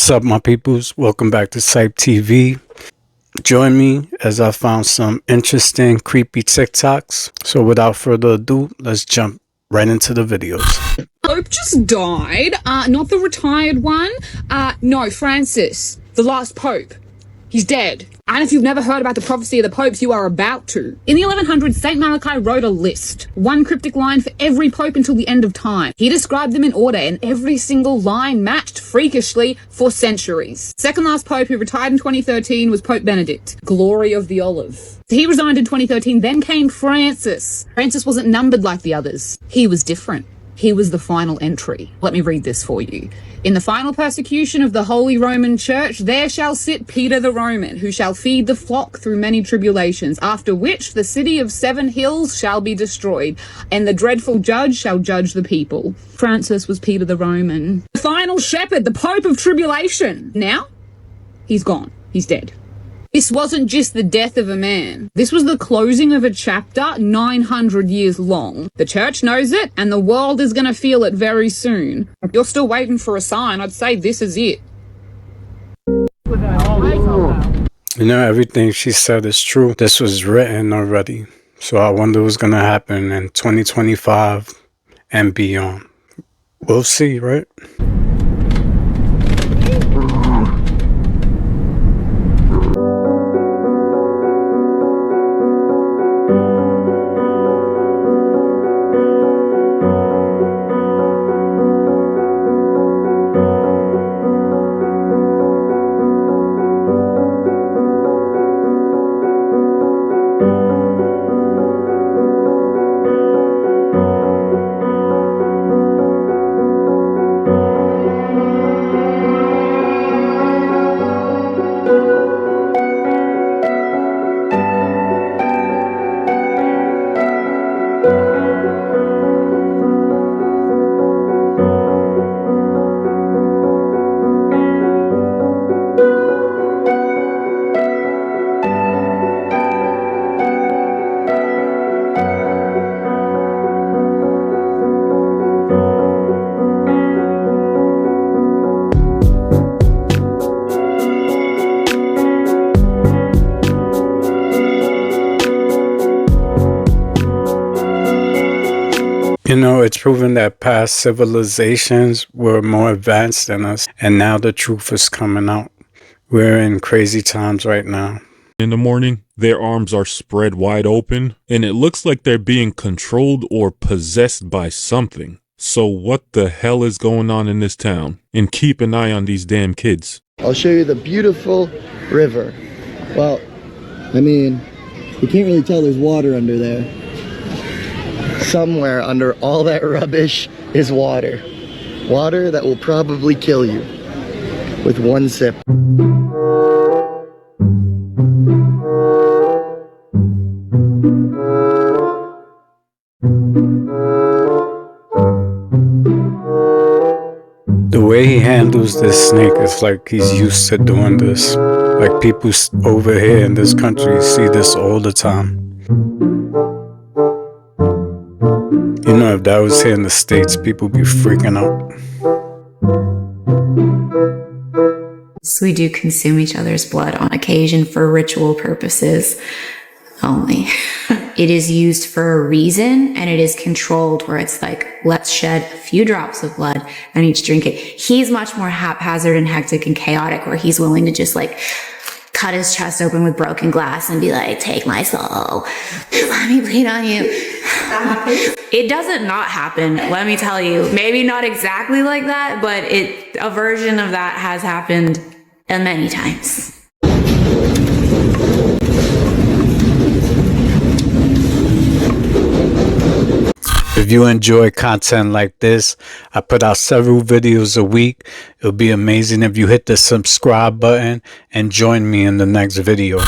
What's up, my peoples? Welcome back to CYPTV. Join me as I found some interesting, creepy TikToks. So without further ado, let's jump right into the videos. Pope just died. Not the retired one. No, Francis, the last Pope. He's dead. And if you've never heard about the prophecy of the popes, you are about to. In the 1100s, St. Malachi wrote a list. One cryptic line for every pope until the end of time. He described them in order, and every single line matched freakishly for centuries. Second last pope, who retired in 2013, was Pope Benedict, glory of the olive. He resigned in 2013, then came Francis. Francis wasn't numbered like the others. He was different. He was the final entry. Let me read this for you. In the final persecution of the Holy Roman Church, there shall sit Peter the Roman, who shall feed the flock through many tribulations, after which the city of 7 hills shall be destroyed, and the dreadful judge shall judge the people. Francis was Peter the Roman. The final shepherd, the Pope of tribulation. Now, he's gone. He's dead. This wasn't just the death of a man. This was the closing of a chapter 900 years long. The church knows it, and the world is going to feel it very soon. If you're still waiting for a sign, I'd say this is it. You know, everything she said is true. This was written already. So I wonder what's going to happen in 2025 and beyond. We'll see, right? You know, it's proven that past civilizations were more advanced than us, and now the truth is coming out. We're in crazy times right now. In the morning, their arms are spread wide open, and it looks like they're being controlled or possessed by something. So what the hell is going on in this town? And keep an eye on these damn kids. I'll show you the beautiful river. Well, I mean, you can't really tell there's water under there. Somewhere under all that rubbish is water. Water that will probably kill you with one sip. The way he handles this snake is like he's used to doing this. Like people over here in this country see this all the time. You know, if that was here in the States, people be freaking out. So we do consume each other's blood on occasion for ritual purposes only. It is used for a reason, and it is controlled where it's like, let's shed a few drops of blood and each drink it. He's much more haphazard and hectic and chaotic, where he's willing to just like cut his chest open with broken glass and be like, take my soul, let me bleed on you. It doesn't not happen, let me tell you. Maybe not exactly like that, but a version of that has happened many times. If you enjoy content like this, I put out several videos a week. It'll be amazing if you hit the subscribe button and join me in the next video.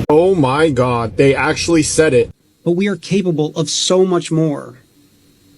Oh my God, they actually said it. But we are capable of so much more.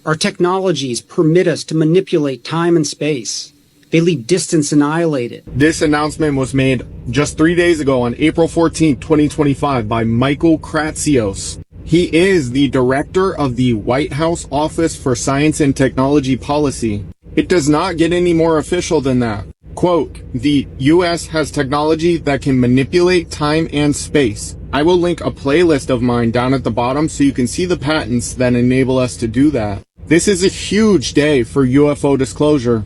Our technologies permit us to manipulate time and space. They leave distance annihilated. This announcement was made just 3 days ago on April 14, 2025 by Michael Kratsios. He is the director of the White House Office for Science and Technology Policy. It does not get any more official than that. Quote, the U.S. has technology that can manipulate time and space. I will link a playlist of mine down at the bottom so you can see the patents that enable us to do that. This is a huge day for UFO disclosure.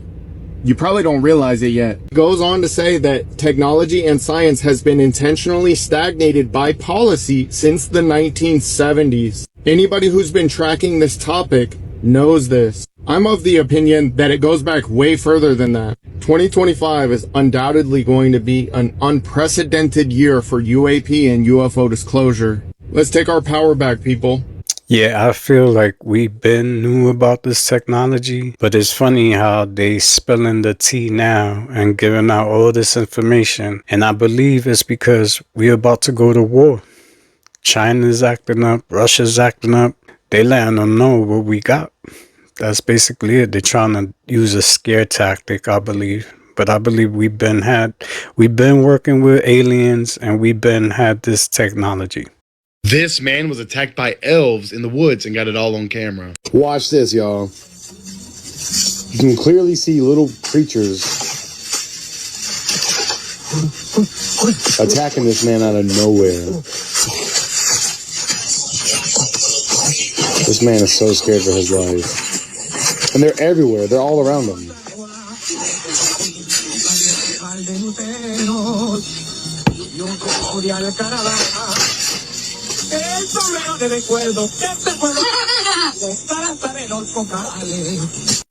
You probably don't realize it yet. It goes on to say that technology and science has been intentionally stagnated by policy since the 1970s. Anybody who's been tracking this topic knows this. I'm of the opinion that it goes back way further than that. 2025 is undoubtedly going to be an unprecedented year for UAP and UFO disclosure. Let's take our power back, people. Yeah, I feel like we been knew about this technology, but it's funny how they spilling the tea now and giving out all this information. And I believe it's because we're about to go to war. China's acting up, Russia's acting up. They letting them know what we got. That's basically it. They're trying to use a scare tactic, I believe. But I believe we've been working with aliens and we've been had this technology. This man was attacked by elves in the woods and got it all on camera. Watch this, y'all. You can clearly see little creatures attacking this man out of nowhere. This man is so scared for his life. And they're everywhere. They're all around him.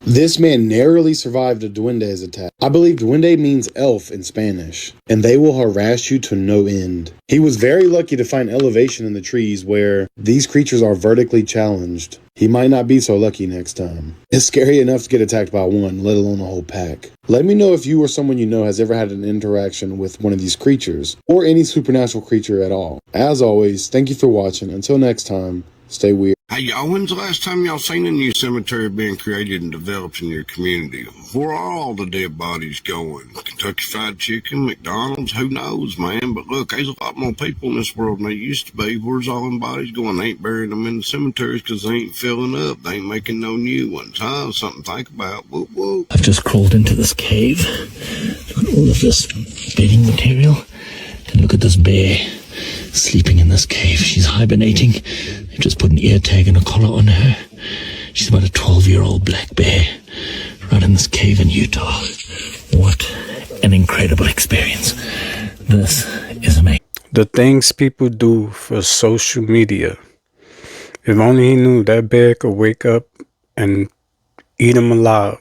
This man narrowly survived a duende's attack. I believe duende means elf in Spanish, and they will harass you to no end. He was very lucky to find elevation in the trees where these creatures are vertically challenged. He might not be so lucky next time. It's scary enough to get attacked by one, let alone a whole pack. Let me know if you or someone you know has ever had an interaction with one of these creatures, or any supernatural creature at all. As always, thank you for watching. Until next time, stay weird. Hey y'all, when's the last time y'all seen a new cemetery being created and developed in your community? Where are all the dead bodies going? Kentucky Fried Chicken, McDonald's, who knows, man? But look, there's a lot more people in this world than there used to be. Where's all them bodies going? They ain't burying them in the cemeteries because they ain't filling up. They ain't making no new ones, huh? Something to think about. Whoop, whoop. I've just crawled into this cave. Look at all of this bedding material. And look at this bear sleeping in this cave. She's hibernating. They've just put an ear tag and a collar on her. She's about a 12-year-old black bear right in this cave in Utah. What an incredible experience. This is amazing. The things people do for social media. If only he knew that bear could wake up and eat him alive.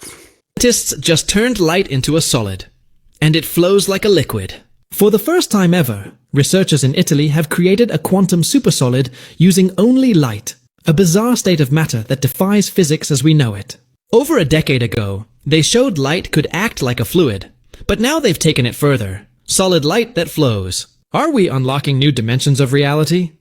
Scientists just turned light into a solid, and it flows like a liquid. For the first time ever, researchers in Italy have created a quantum supersolid using only light, a bizarre state of matter that defies physics as we know it. Over a decade ago, they showed light could act like a fluid, but now they've taken it further. Solid light that flows. Are we unlocking new dimensions of reality?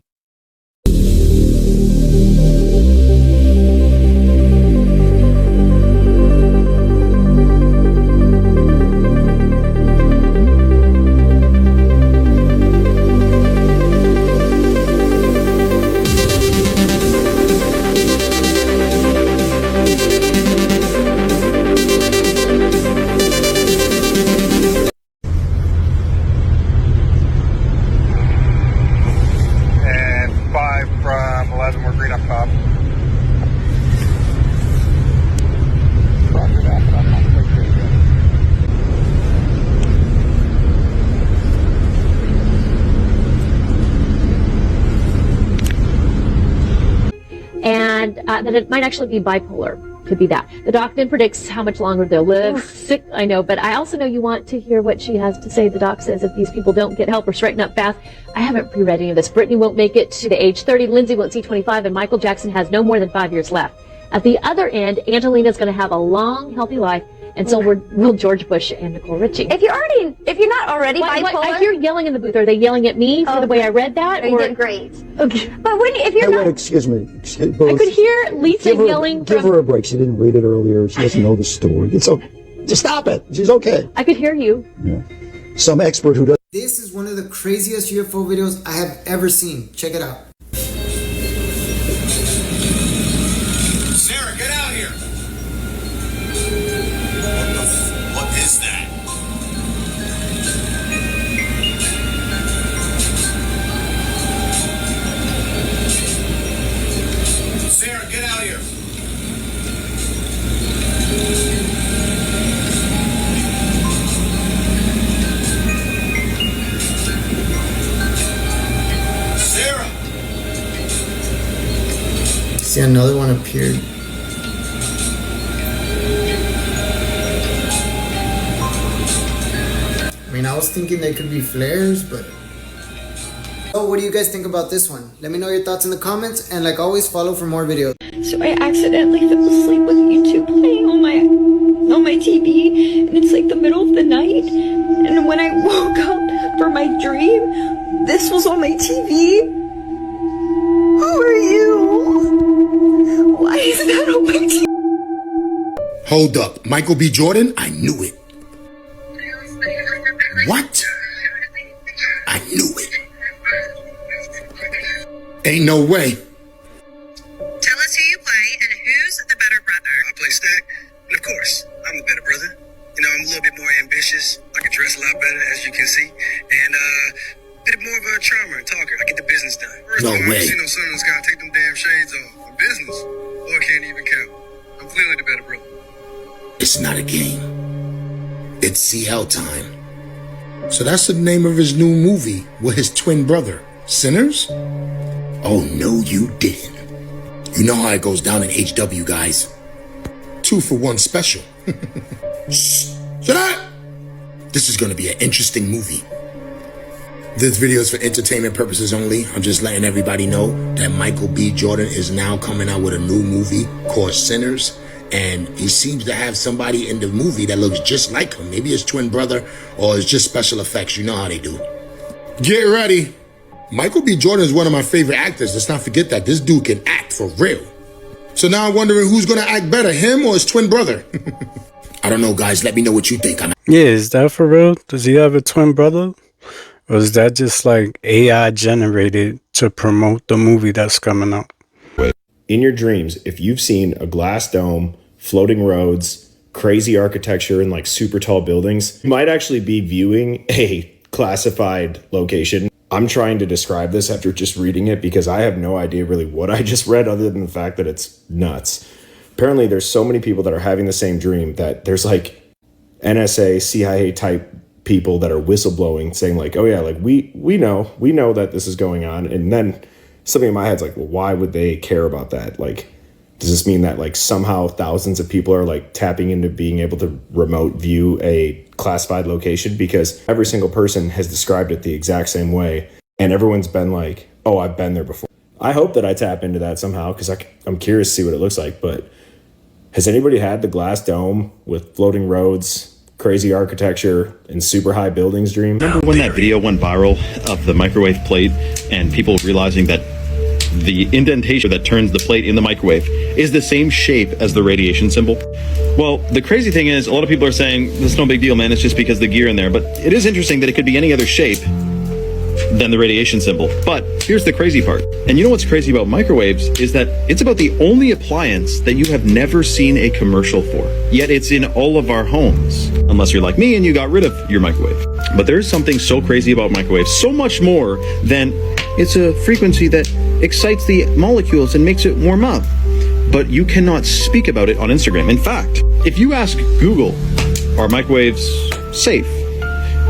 That it might actually be bipolar. Could be that. The Dogman predicts how much longer they'll live. Sick, I know, but I also know you want to hear what she has to say. The doc says if these people don't get help or straighten up fast, I haven't pre-read any of this. Brittany won't make it to the age 30, Lindsay won't see 25, and Michael Jackson has no more than 5 years left. At the other end, Angelina's going to have a long, healthy life, and so will George Bush and Nicole Richie. If you're not already bipolar, I hear yelling in the booth. Are they yelling at me for the way I read that? You did great. Okay, but if you're not, excuse me. I could hear Lisa yelling. Give her a break. She didn't read it earlier. She doesn't know the story. It's okay. Just stop it. She's okay. I could hear you. Some expert who does. This is one of the craziest UFO videos I have ever seen. Check it out. Sarah, get out here. What is that? Sarah, get out here. Sarah. See, another one appeared. I mean, I was thinking they could be flares, but... So, what do you guys think about this one? Let me know your thoughts in the comments, and like always, follow for more videos. So I accidentally fell asleep with YouTube playing on my TV, and it's like the middle of the night, and when I woke up for my dream, this was on my TV. Who are you? Why is that on my TV? Hold up. Michael B. Jordan? I knew it. What? I knew it. Ain't no way. Tell us who you play and who's the better brother. I play Stack, and of course, I'm the better brother. You know, I'm a little bit more ambitious. I can dress a lot better, as you can see. And a bit more of a charmer and talker. I get the business done. First No of all, way. I see no sun in the sky. Take them damn shades off. In business, boy, can't even count. I'm clearly the better brother. It's not a game. It's CL time. So that's the name of his new movie with his twin brother. Sinners? Oh, no, you didn't. You know how it goes down in HW, guys. 2 for 1 special. Shh. Shut up! This is going to be an interesting movie. This video is for entertainment purposes only. I'm just letting everybody know that Michael B. Jordan is now coming out with a new movie called Sinners. And he seems to have somebody in the movie that looks just like him. Maybe his twin brother, or it's just special effects. You know how they do. Get ready. Michael B. Jordan is one of my favorite actors. Let's not forget that. This dude can act for real. So now I'm wondering who's going to act better, him or his twin brother? I don't know, guys. Let me know what you think. Yeah, is that for real? Does he have a twin brother? Or is that just like AI generated to promote the movie that's coming out? In your dreams, if you've seen a glass dome, floating roads, crazy architecture, and like super tall buildings, you might actually be viewing a classified location. I'm trying to describe this after just reading it because I have no idea really what I just read other than the fact that it's nuts. Apparently there's so many people that are having the same dream that there's like NSA, CIA type people that are whistleblowing saying like, oh yeah, like we know that this is going on. And then something in my head's like, well, why would they care about that? Like, does this mean that like somehow thousands of people are like tapping into being able to remote view a classified location? Because every single person has described it the exact same way. And everyone's been like, oh, I've been there before. I hope that I tap into that somehow because I'm curious to see what it looks like. But has anybody had the glass dome with floating roads, crazy architecture, and super high buildings dream? Remember when that video went viral of the microwave plate and people realizing that the indentation that turns the plate in the microwave is the same shape as the radiation symbol? Well, the crazy thing is a lot of people are saying it's no big deal, man, it's just because the gear in there. But it is interesting that it could be any other shape than the radiation symbol. But here's the crazy part. And you know what's crazy about microwaves is that it's about the only appliance that you have never seen a commercial for. Yet it's in all of our homes. Unless you're like me and you got rid of your microwave. But there's something so crazy about microwaves, so much more than it's a frequency that excites the molecules and makes it warm up. But you cannot speak about it on Instagram. In fact, if you ask Google, are microwaves safe?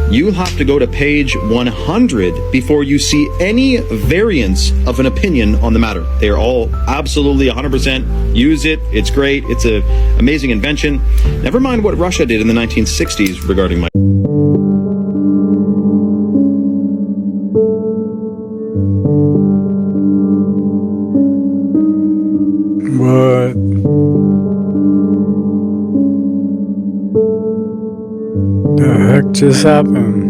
You'll have to go to page 100 before you see any variance of an opinion on the matter. They are all absolutely 100% use it. It's great. It's an amazing invention. Never mind what Russia did in the 1960s regarding my... What? The heck just happened?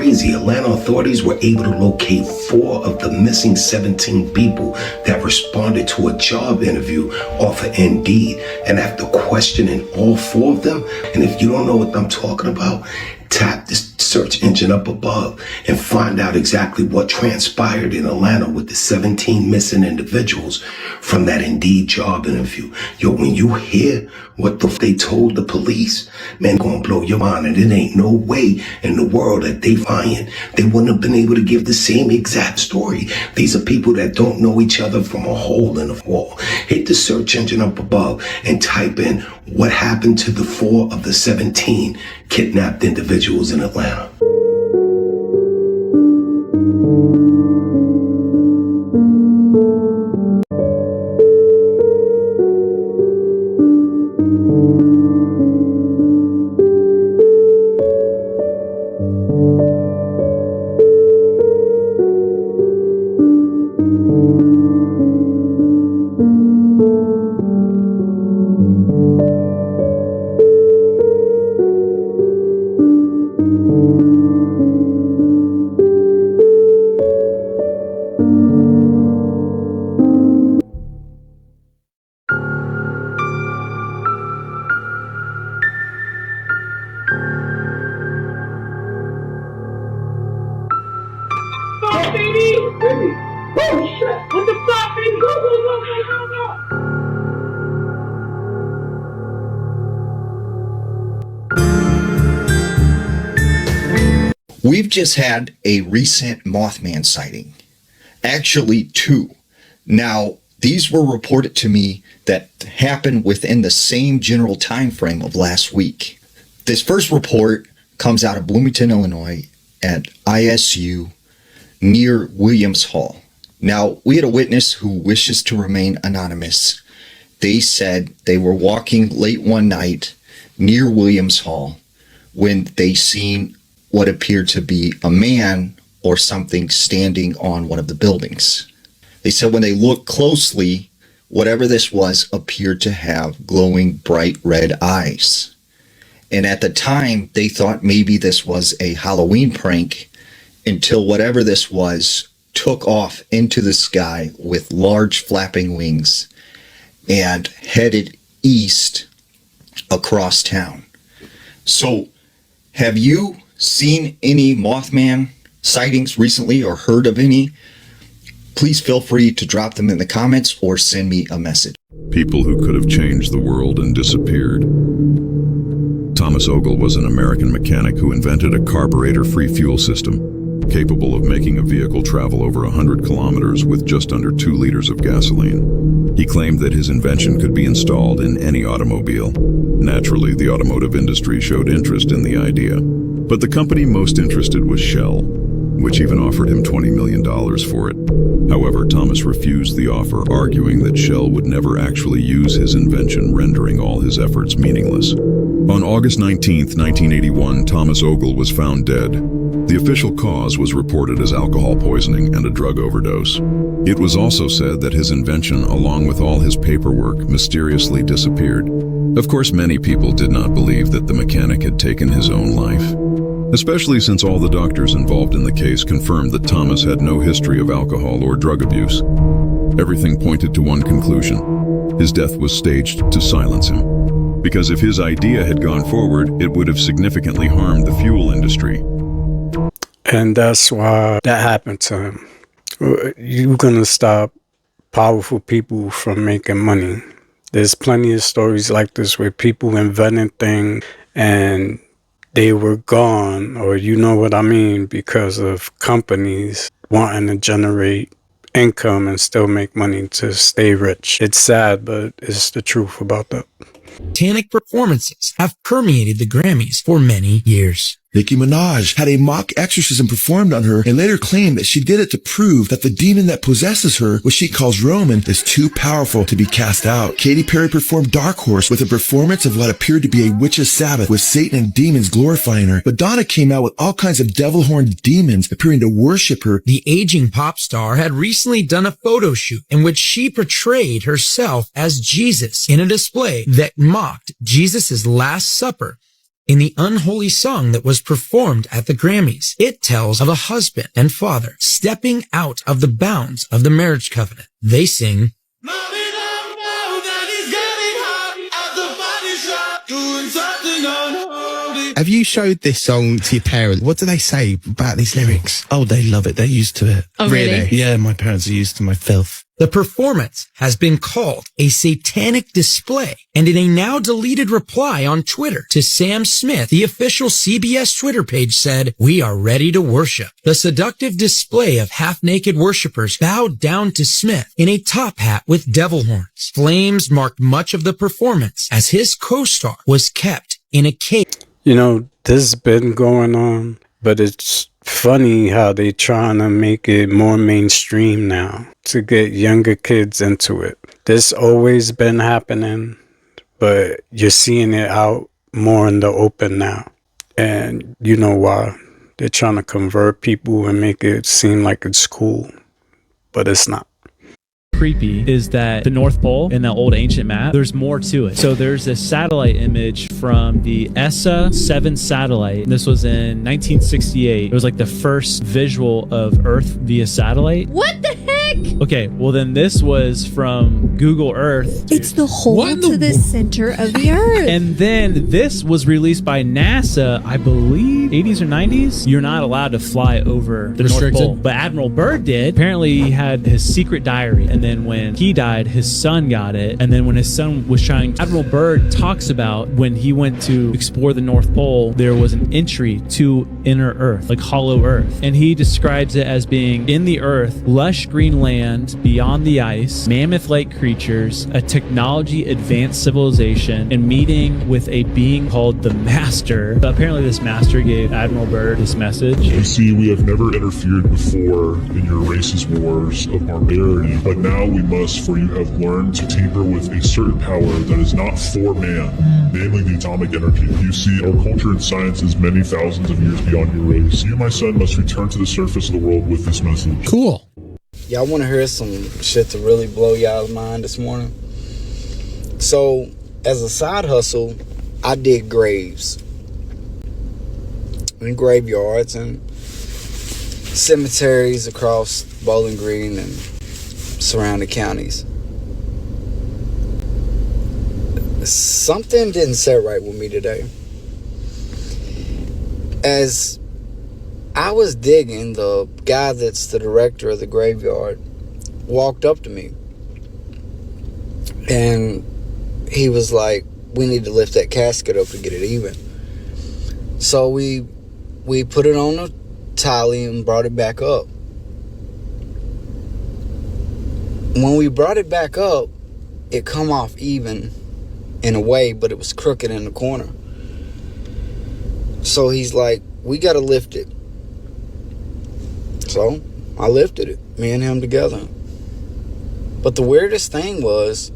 crazy. Atlanta authorities were able to locate 4 of the missing 17 people that responded to a job interview off of Indeed. And after questioning all 4 of them, and if you don't know what I'm talking about, tap the search engine up above and find out exactly what transpired in Atlanta with the 17 missing individuals from that Indeed job interview. Yo, when you hear what they told the police, man, gonna blow your mind. And it ain't no way in the world that they wouldn't have been able to give the same exact story. These are people that don't know each other from a hole in the wall. Hit the search engine up above and type in what happened to the 4 of the 17 kidnapped individuals in Atlanta. We've just had a recent Mothman sighting. Actually, 2. Now, these were reported to me that happened within the same general time frame of last week. This first report comes out of Bloomington, Illinois at ISU near Williams Hall. Now, we had a witness who wishes to remain anonymous. They said they were walking late one night near Williams Hall when they seen what appeared to be a man or something standing on one of the buildings. They said when they looked closely, whatever this was appeared to have glowing bright red eyes. And at the time, they thought maybe this was a Halloween prank until whatever this was took off into the sky with large flapping wings and headed east across town. So, have you seen any Mothman sightings recently or heard of any? Please feel free to drop them in the comments or send me a message. People who could have changed the world and disappeared. Thomas Ogle was an American mechanic who invented a carburetor-free fuel system capable of making a vehicle travel over 100 kilometers with just under 2 liters of gasoline. He claimed that his invention could be installed in any automobile. Naturally, the automotive industry showed interest in the idea. But the company most interested was Shell, which even offered him $20 million for it. However, Thomas refused the offer, arguing that Shell would never actually use his invention, rendering all his efforts meaningless. On August 19, 1981, Thomas Ogle was found dead. The official cause was reported as alcohol poisoning and a drug overdose. It was also said that his invention, along with all his paperwork, mysteriously disappeared. Of course, many people did not believe that the mechanic had taken his own life, especially since all the doctors involved in the case confirmed that Thomas had no history of alcohol or drug abuse. Everything pointed to one conclusion: his death was staged to silence him. Because if his idea had gone forward, it would have significantly harmed the fuel industry. And that's why that happened to him. You're gonna stop powerful people from making money. There's plenty of stories like this where people invented things and they were gone, or you know what I mean, because of companies wanting to generate income and still make money to stay rich. It's sad, but it's the truth about that. Satanic performances have permeated the Grammys for many years. Nicki Minaj had a mock exorcism performed on her and later claimed that she did it to prove that the demon that possesses her, which she calls Roman, is too powerful to be cast out. Katy Perry performed Dark Horse with a performance of what appeared to be a witch's Sabbath with Satan and demons glorifying her. Madonna came out with all kinds of devil-horned demons appearing to worship her. The aging pop star had recently done a photo shoot in which she portrayed herself as Jesus in a display that mocked Jesus' Last Supper In the unholy song that was performed at the Grammys, it tells of a husband and father stepping out of the bounds of the marriage covenant. They sing, have you showed this song to your parents? What do they say about these lyrics? oh, they love it. They're used to it. Oh, really? Yeah, my parents are used to my filth. The performance has been called a satanic display, and in a now deleted reply on Twitter to Sam Smith, the official CBS Twitter page said, "We are ready to worship." The seductive display of half-naked worshipers bowed down to Smith in a top hat with devil horns. Flames marked much of the performance as his co-star was kept in a cage. You know, this has been going on, but it's funny how they trying to make it more mainstream now to get younger kids into it. This always been happening, but you're seeing it out more in the open now. And you know why. They're trying to convert people and make it seem like it's cool, but it's not. Creepy is that the North Pole in that old ancient map, there's more to it. So there's this satellite image from the ESA 7 satellite. This was in 1968. It was like the first visual of Earth via satellite. What the heck? Okay, well then this was from Google Earth. It's the hole to the center of the Earth. And then this was released by NASA, I believe, 80s or 90s. You're not allowed to fly over the North Pole. But Admiral Byrd did. Apparently he had his secret diary. And then when he died, his son got it. And then when his son was trying, Admiral Byrd talks about when he went to explore the North Pole, there was an entry to inner Earth, like hollow Earth. And he describes it as being in the Earth, lush green land beyond the ice, mammoth-like creatures, a technology advanced civilization, and meeting with a being called the Master. But apparently this Master gave Admiral Byrd this message. You see, we have never interfered before in your race's wars of barbarity, but now we must, for you have learned to tamper with a certain power that is not for man, namely the atomic energy. You see, our culture and science is many thousands of years beyond your race. You, my son, must return to the surface of the world with this message. Cool. Y'all want to hear some shit to really blow y'all's mind this morning? So, as a side hustle, I dig graves and graveyards and cemeteries across Bowling Green and surrounding counties. Something didn't set right with me today. As I was digging, the guy that's the director of the graveyard walked up to me and he was like, "We need to lift that casket up to get it even." So we put it on a tally and brought it back up. When we brought it back up, it come off even in a way, but it was crooked in the corner. So he's like, "We got to lift it." So I lifted it, me and him together. But the weirdest thing was,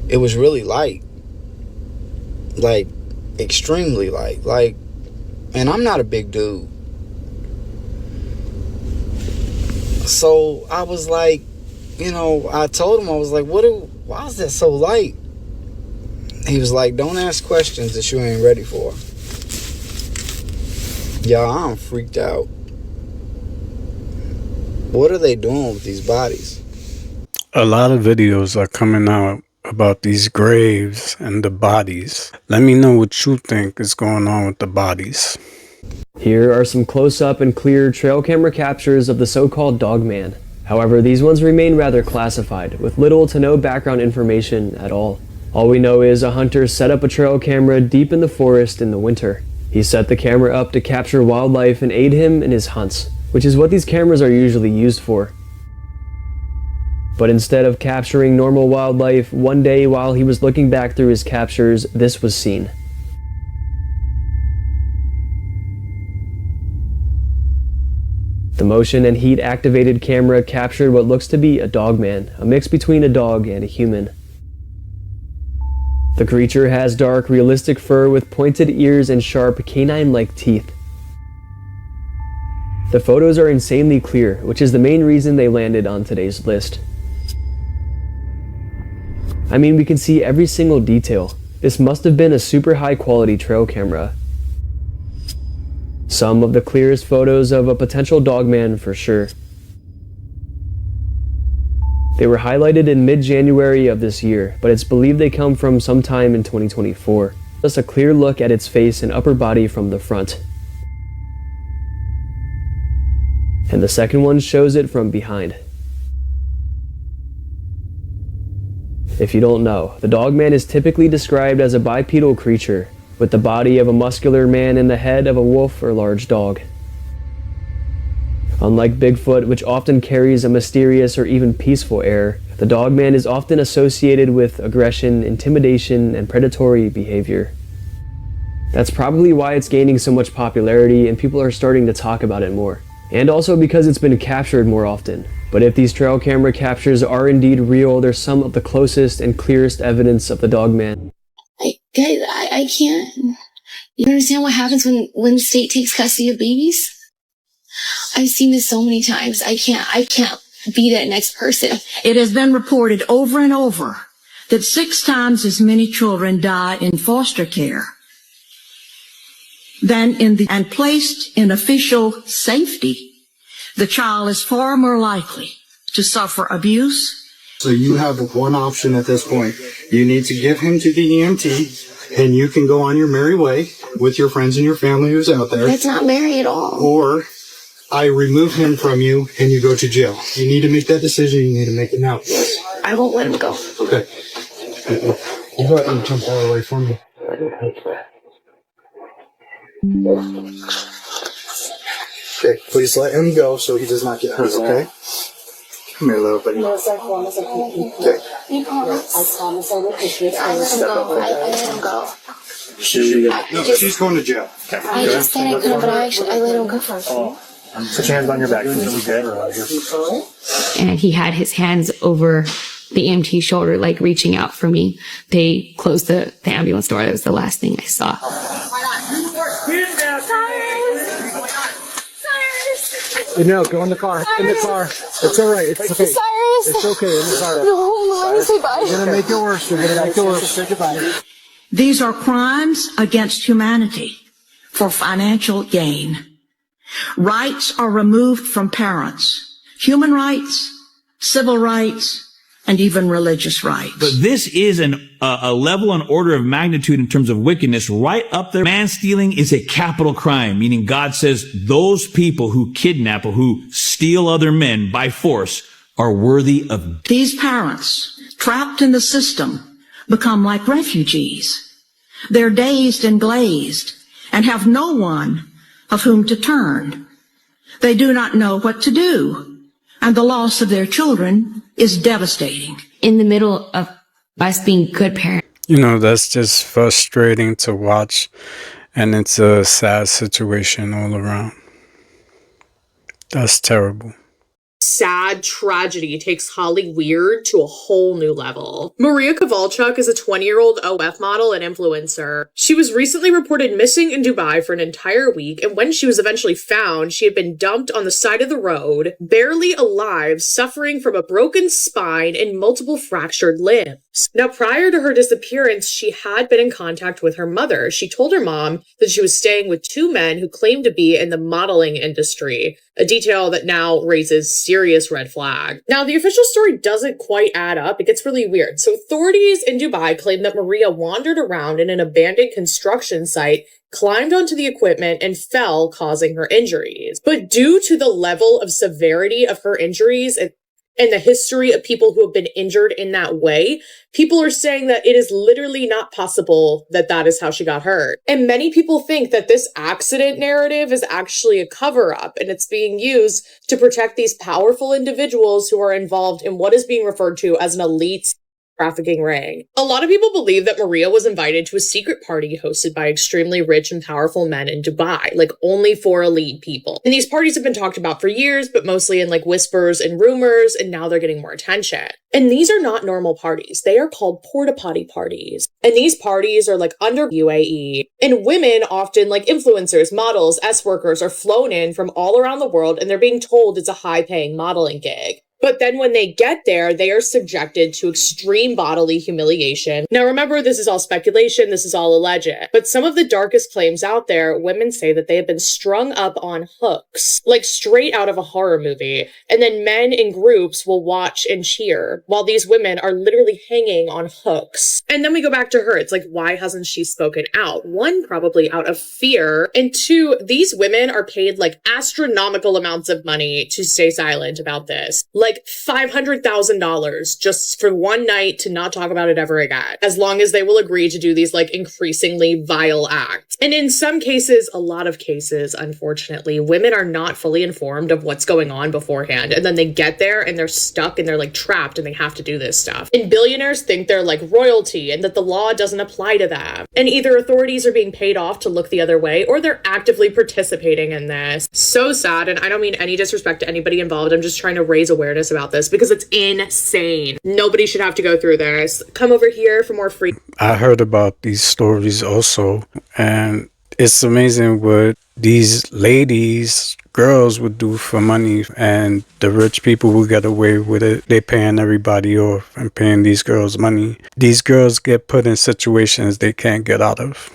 it was really light. Like, extremely light. Like, and I'm not a big dude. So I was like, you know, I told him, I was like, why is that so light? He was like, "Don't ask questions that you ain't ready for." Y'all, I'm freaked out. What are they doing with these bodies? A lot of videos are coming out about these graves and the bodies. Let me know what you think is going on with the bodies. Here are some close-up and clear trail camera captures of the so-called Dogman. However, these ones remain rather classified, with little to no background information at all. All we know is a hunter set up a trail camera deep in the forest in the winter. He set the camera up to capture wildlife and aid him in his hunts, which is what these cameras are usually used for. But instead of capturing normal wildlife, one day while he was looking back through his captures, this was seen. The motion and heat activated camera captured what looks to be a Dogman, a mix between a dog and a human. The creature has dark, realistic fur with pointed ears and sharp, canine-like teeth. The photos are insanely clear, which is the main reason they landed on today's list. I mean, we can see every single detail. This must have been a super high quality trail camera. Some of the clearest photos of a potential Dogman for sure. They were highlighted in mid-January of this year, but it's believed they come from sometime in 2024. Just a clear look at its face and upper body from the front. And the second one shows it from behind. If you don't know, the Dogman is typically described as a bipedal creature, with the body of a muscular man and the head of a wolf or large dog. Unlike Bigfoot, which often carries a mysterious or even peaceful air, the Dogman is often associated with aggression, intimidation, and predatory behavior. That's probably why it's gaining so much popularity and people are starting to talk about it more. And also because it's been captured more often. But if these trail camera captures are indeed real, they're some of the closest and clearest evidence of the Dogman. Guys, I can't. You understand what happens when the state takes custody of babies? I've seen this so many times. I can't be that next person. It has been reported over and over that 6 times as many children die in foster care than and placed in official safety. The child is far more likely to suffer abuse. So you have one option at this point. You need to give him to the EMT, and you can go on your merry way with your friends and your family who's out there. That's not merry at all. Or I remove him from you, and you go to jail. You need to make that decision. You need to make it now. I won't let him go. Okay. You go ahead and jump all the way for me. Okay, please let him go so he does not get hurt, okay? Come here, little buddy. No, sir, promise. Okay. You promise? I promise I will push you. I let him go. I let him go. No, she's going to jail. I just said I couldn't, but I let him go first. Put your hands on your back. And he had his hands over the EMT's shoulder, like reaching out for me. They closed the ambulance door. That was the last thing I saw. No, go in the car. In the car. It's all right. It's okay. Cyrus. It's okay. In the car. No, let me say bye. You're gonna make it worse. You're gonna make it worse. Say goodbye. These are crimes against humanity for financial gain. Rights are removed from parents. Human rights, civil rights, and even religious rights. But this is a level and order of magnitude in terms of wickedness right up there. Man stealing is a capital crime, meaning God says those people who kidnap or who steal other men by force are worthy of. These parents, trapped in the system, become like refugees. They're dazed and glazed and have no one of whom to turn. They do not know what to do, and the loss of their children is devastating. In the middle of us being good parents. You know, that's just frustrating to watch, and it's a sad situation all around. That's terrible. Sad tragedy takes Holly Weird to a whole new level. Maria Kowalchuk is a 20-year-old OF model and influencer. She was recently reported missing in Dubai for an entire week, and when she was eventually found, she had been dumped on the side of the road, barely alive, suffering from a broken spine and multiple fractured limbs. Now, prior to her disappearance, she had been in contact with her mother. She told her mom that she was staying with 2 men who claimed to be in the modeling industry, a detail that now raises serious red flag. Now, the official story doesn't quite add up. It gets really weird. So authorities in Dubai claim that Maria wandered around in an abandoned construction site, climbed onto the equipment, and fell, causing her injuries. But due to the level of severity of her injuries and the history of people who have been injured in that way, people are saying that it is literally not possible that that is how she got hurt. And many people think that this accident narrative is actually a cover-up, and it's being used to protect these powerful individuals who are involved in what is being referred to as an elite trafficking ring. A lot of people believe that Maria was invited to a secret party hosted by extremely rich and powerful men in Dubai, like only for elite people. And these parties have been talked about for years, but mostly in like whispers and rumors, and now they're getting more attention. And these are not normal parties. They are called porta potty parties. And these parties are like under UAE. And women, often like influencers, models, S workers, are flown in from all around the world, and they're being told it's a high-paying modeling gig. But then when they get there, they are subjected to extreme bodily humiliation. Now remember, this is all speculation, this is all alleged. But some of the darkest claims out there, women say that they have been strung up on hooks, like straight out of a horror movie. And then men in groups will watch and cheer while these women are literally hanging on hooks. And then we go back to her. It's like, why hasn't she spoken out? One, probably out of fear. And two, these women are paid like astronomical amounts of money to stay silent about this. Like $500,000 just for one night to not talk about it ever again, as long as they will agree to do these like increasingly vile acts. And in some cases, a lot of cases, unfortunately, women are not fully informed of what's going on beforehand. And then they get there and they're stuck and they're like trapped and they have to do this stuff. And billionaires think they're like royalty and that the law doesn't apply to them. And either authorities are being paid off to look the other way or they're actively participating in this. So sad. And I don't mean any disrespect to anybody involved. I'm just trying to raise awareness about this because it's insane. Nobody should have to go through this. Come over here for more free. I heard about these stories also, and it's amazing what these ladies, girls would do for money, and the rich people will get away with it. They paying everybody off and paying these girls money. These girls get put in situations they can't get out of.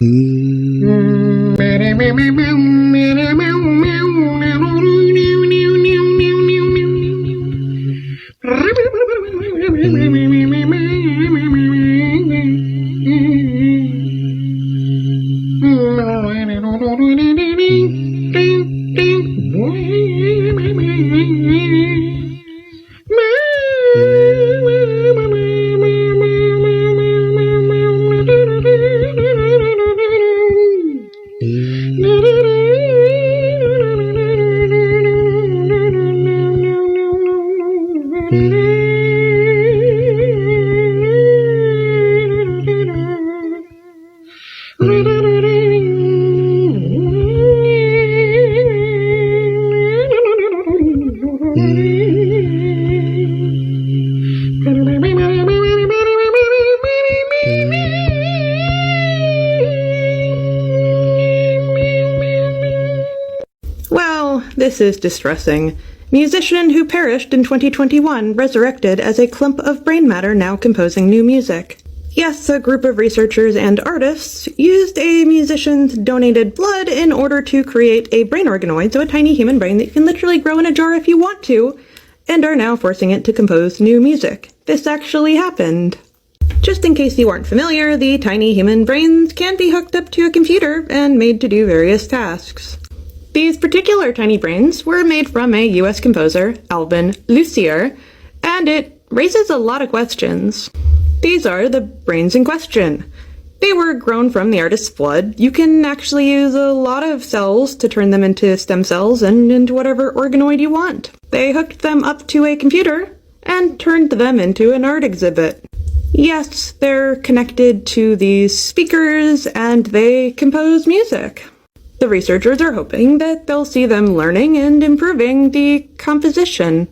This is distressing. Musician who perished in 2021 resurrected as a clump of brain matter now composing new music. Yes, a group of researchers and artists used a musician's donated blood in order to create a brain organoid, so a tiny human brain that you can literally grow in a jar if you want to, and are now forcing it to compose new music. This actually happened. Just in case you aren't familiar, the tiny human brains can be hooked up to a computer and made to do various tasks. These particular tiny brains were made from a US composer, Alvin Lucier, and it raises a lot of questions. These are the brains in question. They were grown from the artist's blood. You can actually use a lot of cells to turn them into stem cells and into whatever organoid you want. They hooked them up to a computer and turned them into an art exhibit. Yes, they're connected to these speakers and they compose music. The researchers are hoping that they'll see them learning and improving the composition.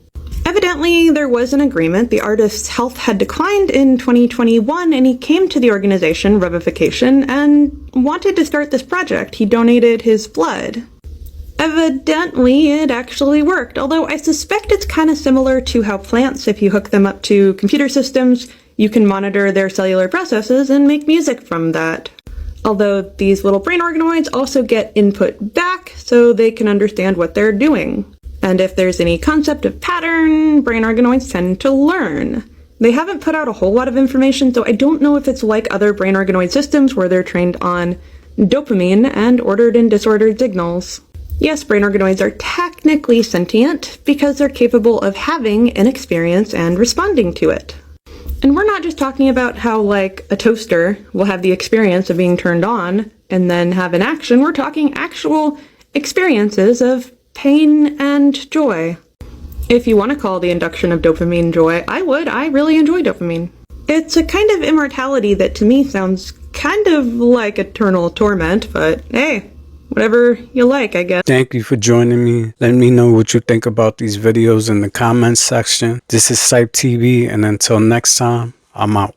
Evidently, there was an agreement. The artist's health had declined in 2021, and he came to the organization, Revivification, and wanted to start this project. He donated his blood. Evidently, it actually worked, although I suspect it's kind of similar to how plants, if you hook them up to computer systems, you can monitor their cellular processes and make music from that. Although these little brain organoids also get input back so they can understand what they're doing. And if there's any concept of pattern, brain organoids tend to learn. They haven't put out a whole lot of information, so I don't know if it's like other brain organoid systems where they're trained on dopamine and ordered and disordered signals. Yes, brain organoids are technically sentient because they're capable of having an experience and responding to it. And we're not just talking about how, like, a toaster will have the experience of being turned on and then have an action. We're talking actual experiences of pain and joy. If you want to call the induction of dopamine joy, I would. I really enjoy dopamine. It's a kind of immortality that to me sounds kind of like eternal torment, but hey, whatever you like, I guess. Thank you for joining me. Let me know what you think about these videos in the comments section. This is CYPTV, and until next time, I'm out.